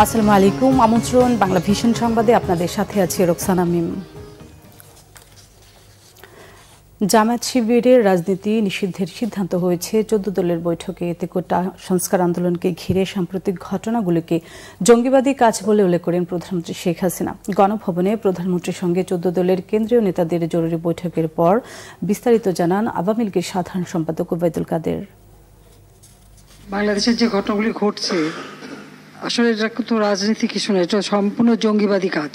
আসসালামু আলাইকুম। আমন্ত্রণ বাংলা ভিশন সংবাদে, আপনাদের সাথে আছে রোকসানা মিম। জামায়াত শিবিরের রাজনীতি নিষিদ্ধের সিদ্ধান্ত হয়েছে 14 দলের বৈঠকে। এতে কোটা সংস্কার আন্দোলনকে ঘিরে সাম্প্রতিক ঘটনাগুলোকে জঙ্গিবাদী কাজ বলে উল্লেখ করেন প্রধানমন্ত্রী শেখ হাসিনা। গণভবনে প্রধানমন্ত্রীর সঙ্গে 14 দলের কেন্দ্রীয় নেতাদের জরুরি বৈঠকের পর বিস্তারিত জানান আওয়ামী লীগের সাধারণ সম্পাদক ওবায়দুল কাদের। বাংলাদেশের যে ঘটনাগুলি ঘটছে, আসলে এটা তো রাজনীতি কিছু না, এটা সম্পূর্ণ জঙ্গিবাদী কাজ,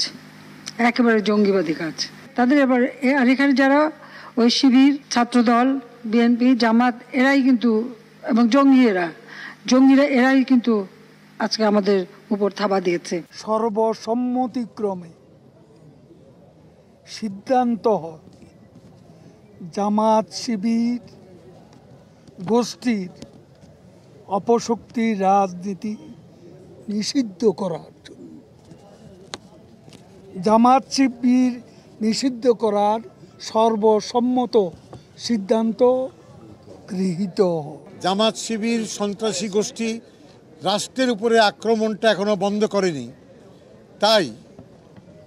একেবারে জঙ্গিবাদী কাজ তাদের। এবার আর এখানে যারা ওই শিবির, ছাত্রদল, বিএনপি, জামাত এরাই কিন্তু, এবং জঙ্গিরা এরাই কিন্তু আজকে আমাদের উপর থাবা দিয়েছে। সর্বসম্মতিক্রমে সিদ্ধান্ত হয় জামাত শিবির গোষ্ঠীর অপশক্তির রাজনীতি নিষিদ্ধ করার জন্য। জামাত শিবির নিষিদ্ধ করার সর্বসম্মত সিদ্ধান্ত গৃহীত। জামাত শিবির সন্ত্রাসী গোষ্ঠী রাষ্ট্রের উপরে আক্রমণটা এখনো বন্ধ করেনি। তাই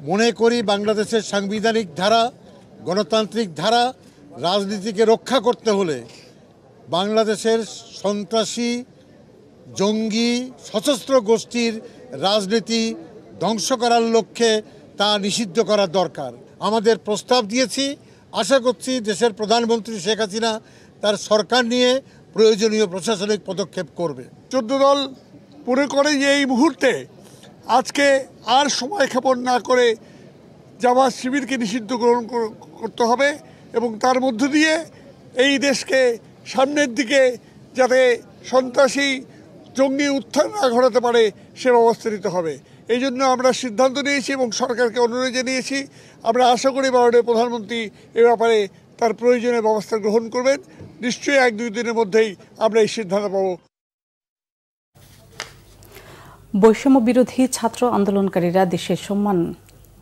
মনে করি বাংলাদেশের সাংবিধানিক ধারা, গণতান্ত্রিক ধারা, রাজনীতিকে রক্ষা করতে হলে বাংলাদেশের সন্ত্রাসী, জঙ্গি, সশস্ত্র গোষ্ঠীর রাজনীতি ধ্বংস করার লক্ষ্যে তা নিষিদ্ধ করা দরকার। আমাদের প্রস্তাব দিয়েছি, আশা করছি দেশের প্রধানমন্ত্রী শেখ হাসিনা তার সরকার নিয়ে প্রয়োজনীয় প্রশাসনিক পদক্ষেপ করবে। 14 দল মনে করে যে এই মুহূর্তে আজকে আর সময় ক্ষেপণ না করে জামাত শিবিরকে নিষিদ্ধ করতে হবে এবং তার মধ্য দিয়ে এই দেশকে সামনের দিকে যাতে সন্ত্রাসী জঙ্গি উত্থান না ঘটাতে পারে সে ব্যবস্থা নিতে হবে। এই জন্য আমরা সিদ্ধান্ত নিয়েছি এবং সরকারকে অনুরোধ জানিয়েছি। আমরা আশা করি মাননীয় প্রধানমন্ত্রী এ ব্যাপারে তার প্রয়োজনীয় ব্যবস্থা গ্রহণ করবেন। নিশ্চয়ই 1-2 দিনের মধ্যেই আমরা এই সিদ্ধান্ত পাব। বৈষম্য বিরোধী ছাত্র আন্দোলনকারীরা দেশের সম্মান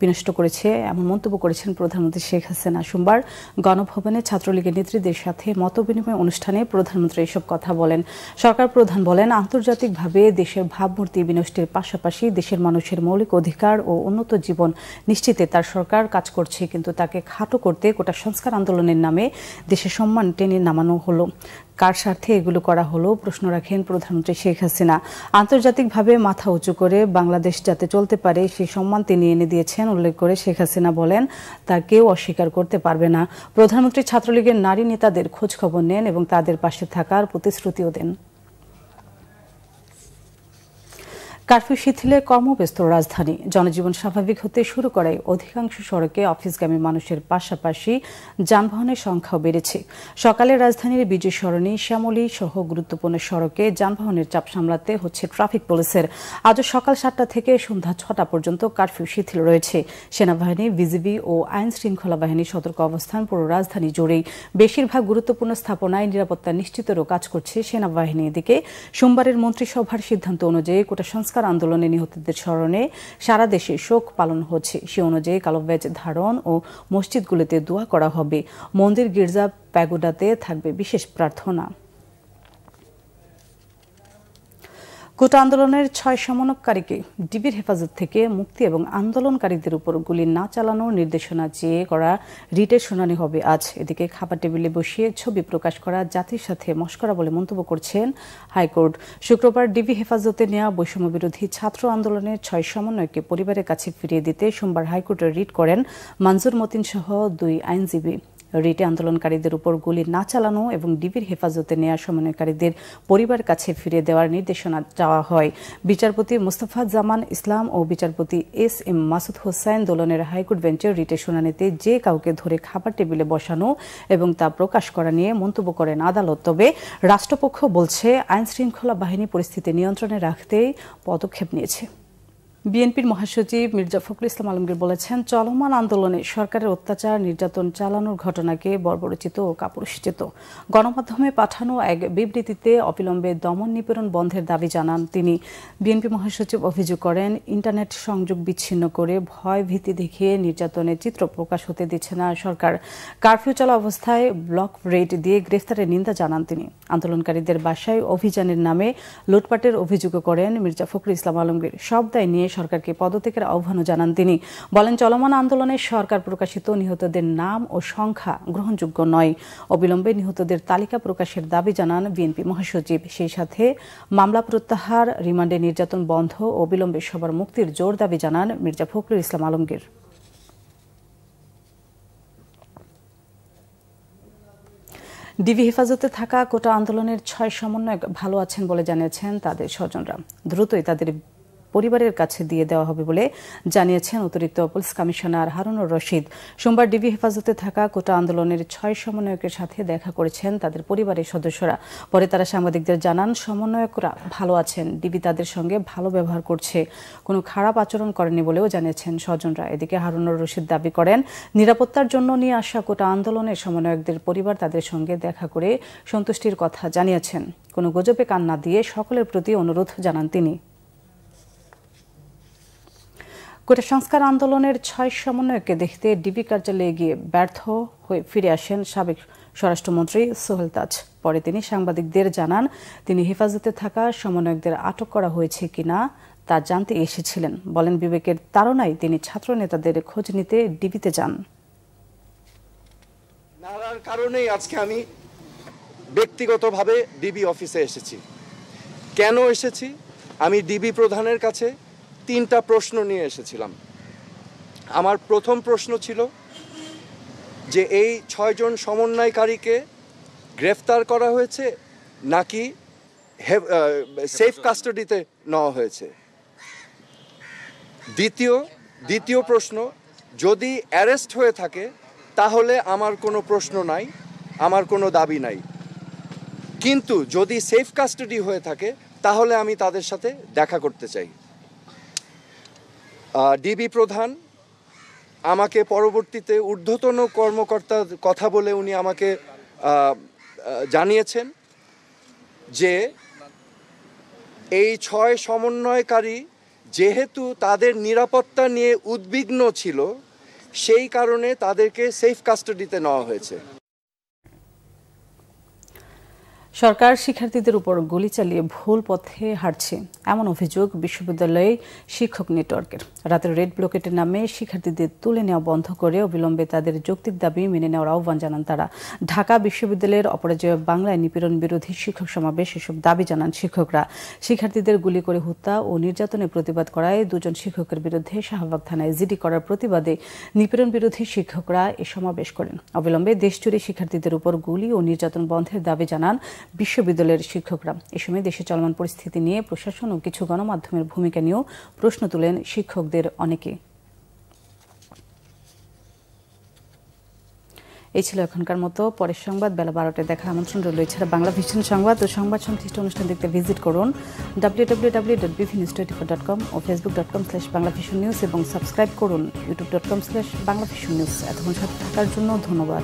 বিনষ্ট করেছে, এমন মন্তব্য করেছেন প্রধানমন্ত্রী শেখ হাসিনা। সোমবার গণভবনে ছাত্রলীগের নেতৃত্বের সাথে মতবিনিময় অনুষ্ঠানে প্রধানমন্ত্রী এসব কথা বলেন। সরকার প্রধান বলেন, আন্তর্জাতিকভাবে দেশের ভাবমূর্তি বিনষ্টের পাশাপাশি দেশের মানুষের মৌলিক অধিকার ও উন্নত জীবন নিশ্চিতে তার সরকার কাজ করছে, কিন্তু তাকে খাটো করতে কোটা সংস্কার আন্দোলনের নামে দেশের সম্মান টেনে নামানো হলো। কার স্বার্থে এগুলো করা হলো প্রশ্ন রাখেন প্রধানমন্ত্রী শেখ হাসিনা। আন্তর্জাতিকভাবে মাথা উঁচু করে বাংলাদেশ যাতে চলতে পারে সেই সম্মান তিনি এনে দিয়েছেন উল্লেখ করে শেখ হাসিনা বলেন, তা কেউ অস্বীকার করতে পারবে না। প্রধানমন্ত্রী ছাত্রলীগের নারী নেতাদের খোঁজ খবর নেন এবং তাদের পাশে থাকার প্রতিশ্রুতিও দেন। কারফিউ শিথিলে কর্মব্যস্ত রাজধানী, জনজীবন স্বাভাবিক হতে শুরু করায় অধিকাংশ সড়কে অফিসগামী মানুষের পাশাপাশি যানবাহনের সংখ্যাও বেড়েছে। সকালে রাজধানীর বিজয় সরণি, শ্যামলী সহ গুরুত্বপূর্ণ সড়কে যানবাহনের চাপ সামলাতে হচ্ছে ট্রাফিক পুলিশের। আজও সকাল 7টা থেকে সন্ধ্যা 6টা পর্যন্ত কারফিউ শিথিল রয়েছে। সেনাবাহিনী, বিজিবি ও আইন শৃঙ্খলা বাহিনীর সতর্ক অবস্থান পুরো রাজধানী জুড়েই। বেশিরভাগ গুরুত্বপূর্ণ স্থাপনায় নিরাপত্তা নিশ্চিতেরও কাজ করছে সেনাবাহিনী। এদিকে সোমবারের মন্ত্রিসভার সিদ্ধান্ত অনুযায়ী কোটা সংস্কার আন্দোলনে নিহতদের স্মরণে সারা দেশে শোক পালন হচ্ছে। সে অনুযায়ী কালো ব্যাজ ধারণ ও মসজিদগুলোতে দোয়া করা হবে। মন্দির, গির্জা, প্যাগোডাতে থাকবে বিশেষ প্রার্থনা। কোটা আন্দোলনের 6 সমন্বয়কারীকে ডিবির হেফাজত থেকে মুক্তি এবং আন্দোলনকারীদের উপর গুলি না চালানোর নির্দেশনা চেয়ে করা রিটের শুনানি হবে আজ। এদিকে খাবার টেবিলে বসিয়ে ছবি প্রকাশ করা জাতির সাথে মশকরা বলে মন্তব্য করছেন হাইকোর্ট। শুক্রবার ডিবি হেফাজতে নেওয়া বৈষম্য বিরোধী ছাত্র আন্দোলনের 6 সমন্বয়কে পরিবারের কাছে ফিরিয়ে দিতে সোমবার হাইকোর্টে রিট করেন মনজুর মতিন সহ 2 আইনজীবী। রিটে আন্দোলনকারীদের উপর গুলি না চালানো এবং ডিবির হেফাজতে নেওয়া সমন্বয়কারীদের পরিবার কাছে ফিরিয়ে দেওয়ার নির্দেশনা চাওয়া হয়। বিচারপতি মুস্তাফা জামান ইসলাম ও বিচারপতি SM মাসুদ হোসাইন দোলনের হাইকোর্ট বেঞ্চের রিটের শুনানিতে যে কাউকে ধরে খাবার টেবিলে বসানো এবং তা প্রকাশ করা নিয়ে মন্তব্য করেন আদালত। তবে রাষ্ট্রপক্ষ বলছে আইন শৃঙ্খলা বাহিনী পরিস্থিতি নিয়ন্ত্রণে রাখতেই পদক্ষেপ নিয়েছে। বিএনপির মহাসচিব মির্জা ফখরুল ইসলাম আলমগীর বলেছেন, চলমান আন্দোলনে সরকারের অত্যাচার নির্যাতন চালানোর ঘটনাকে বর্বরোচিত ও কাপুরুষোচিত। গণমাধ্যমে পাঠানো এক বিবৃতিতে অবিলম্বে দমন নিপীড়ন বন্ধের দাবি জানান তিনি। বিএনপি মহাসচিব অভিযোগ করেন, ইন্টারনেট সংযোগ বিচ্ছিন্ন করে ভয় ভীতি দেখিয়ে নির্যাতনের চিত্র প্রকাশ হতে দিচ্ছে না সরকার। কারফিউ চলা অবস্থায় ব্লক রেড দিয়ে গ্রেফতারের নিন্দা জানান তিনি। আন্দোলনকারীদের বাসায় অভিযানের নামে লুটপাটের অভিযোগ করেন মির্জা ফখরুল ইসলাম আলমগীর। সব দায় নিয়ে সরকারকে পদত্যাগের আহ্বানও জানান তিনি। বলেন, চলমান আন্দোলনে সরকার প্রকাশিত নিহতদের নাম ও সংখ্যা গ্রহণযোগ্য নয়। অবিলম্বে নিহতদের তালিকা প্রকাশের দাবি জানান বিএনপি মহাসচিব। সেই সাথে মামলা প্রত্যাহার, রিমান্ডে নির্যাতন বন্ধ ও অবিলম্বে সবার মুক্তির জোর দাবি জানান মির্জা ফখরুল ইসলাম আলমগীর। ডিবি হেফাজতে থাকা কোটা আন্দোলনের 6 সমন্বয়ক ভালো আছেন বলে জানিয়েছেন তাদের স্বজনরা। দ্রুতই তাদের পরিবারের কাছে দিয়ে দেওয়া হবে বলে জানিয়েছেন অতিরিক্ত পুলিশ কমিশনার হারুনুর রশিদ। সোমবার ডিবি হেফাজতে থাকা কোটা আন্দোলনের 6 সমন্বয়কের সাথে দেখা করেছেন তাদের পরিবারের সদস্যরা। পরে তারা সাংবাদিকদের জানান, সমন্বয়করা ভালো আছেন, ডিবি তাদের সঙ্গে ভালো ব্যবহার করছে, কোনো খারাপ আচরণ করেনি বলেও জানিয়েছেন স্বজনরা। এদিকে হারুনুর রশিদ দাবি করেন, নিরাপত্তার জন্য নিয়ে আসা কোটা আন্দোলনের সমন্বয়কদের পরিবার তাদের সঙ্গে দেখা করে সন্তুষ্টির কথা জানিয়েছেন। কোনো গুজবে কান না দিয়ে সকলের প্রতি অনুরোধ জানান তিনি। কোটা সংস্কার আন্দোলনের 6 সমন্বয়ককে দেখতে ডিবি কার্যালয়ে গিয়ে ব্যর্থ হয়ে ফিরে আসেন সাবেক স্বরাষ্ট্রমন্ত্রী সোহেল তাজ। পরে তিনি সাংবাদিকদের জানান, তিনি হেফাজতে থাকা সমন্বয়কদের আটক করা হয়েছে কিনা তা জানতে এসেছিলেন। বলেন, বিবেকের তাড়নায় তিনি ছাত্র নেতাদের খোঁজ নিতে ডিবিতে যান। নানার কারণেই আজকে আমি ব্যক্তিগতভাবে ডিবি অফিসে এসেছি। কেন এসেছি? আমি ডিবি প্রধানের কাছে 3টা প্রশ্ন নিয়ে এসেছিলাম। আমার প্রথম প্রশ্ন ছিল যে এই 6 জন সমন্বয়কারীকে গ্রেফতার করা হয়েছে নাকি সেফ কাস্টাডিতে নেওয়া হয়েছে। দ্বিতীয় প্রশ্ন, যদি অ্যারেস্ট হয়ে থাকে তাহলে আমার কোনো প্রশ্ন নাই, আমার কোনো দাবি নাই, কিন্তু যদি সেফ কাস্টাডি হয়ে থাকে তাহলে আমি তাদের সাথে দেখা করতে চাই। ডিবি প্রধান আমাকে পরবর্তীতে ঊর্ধ্বতন কর্মকর্তার কথা বলে উনি আমাকে জানিয়েছেন যে এই 6 সমন্বয়কারী যেহেতু তাদের নিরাপত্তা নিয়ে উদ্বিগ্ন ছিল, সেই কারণে তাদেরকে সেফ কাস্টাডিতে নেওয়া হয়েছে। সরকার শিক্ষার্থীদের উপর গুলি চালিয়ে ভুল পথে হাঁটছে, এমন অভিযোগ বিশ্ববিদ্যালয়ে শিক্ষক নেটওয়ার্কের। রাতের রেড ব্লকেটের নামে শিক্ষার্থীদের তুলে নেওয়া বন্ধ করে অবিলম্বে তাদের যৌক্তিক দাবি মেনে নেওয়ার আহ্বান জানান তারা। ঢাকা বিশ্ববিদ্যালয়ের অপরাজেয় বাংলায় নিপীড়ন বিরোধী শিক্ষক সমাবেশ এসব দাবি জানান শিক্ষকরা। শিক্ষার্থীদের গুলি করে হত্যা ও নির্যাতনের প্রতিবাদ করায় 2 জন শিক্ষকের বিরুদ্ধে শাহবাগ থানায় জিডি করার প্রতিবাদে নিপীড়ন বিরোধী শিক্ষকরা এ সমাবেশ করেন। অবিলম্বে দেশজুড়ে শিক্ষার্থীদের উপর গুলি ও নির্যাতন বন্ধের দাবি জানান বিশ্ববিদ্যালয়ের শিক্ষকরা। এ সময় দেশে চলমান পরিস্থিতি নিয়ে প্রশাসন ও কিছু গণমাধ্যমের ভূমিকা নিয়েও প্রশ্ন তুলেন শিক্ষকদের অনেকে। এই ছিল এখনকার মতো। পরের সংবাদ বেলা 12টায় দেখার আমন্ত্রণ রইল। এছাড়া বাংলা ভিশন সংবাদ ও সংবাদ সংশ্লিষ্ট অনুষ্ঠান দেখতে ভিজিট করুন www.bvnews24.com ও facebook.com/banglavisionnews এবং সাবস্ক্রাইব করুন youtube.com/banglavisionnews। এতক্ষণ সাথে থাকার জন্য ধন্যবাদ।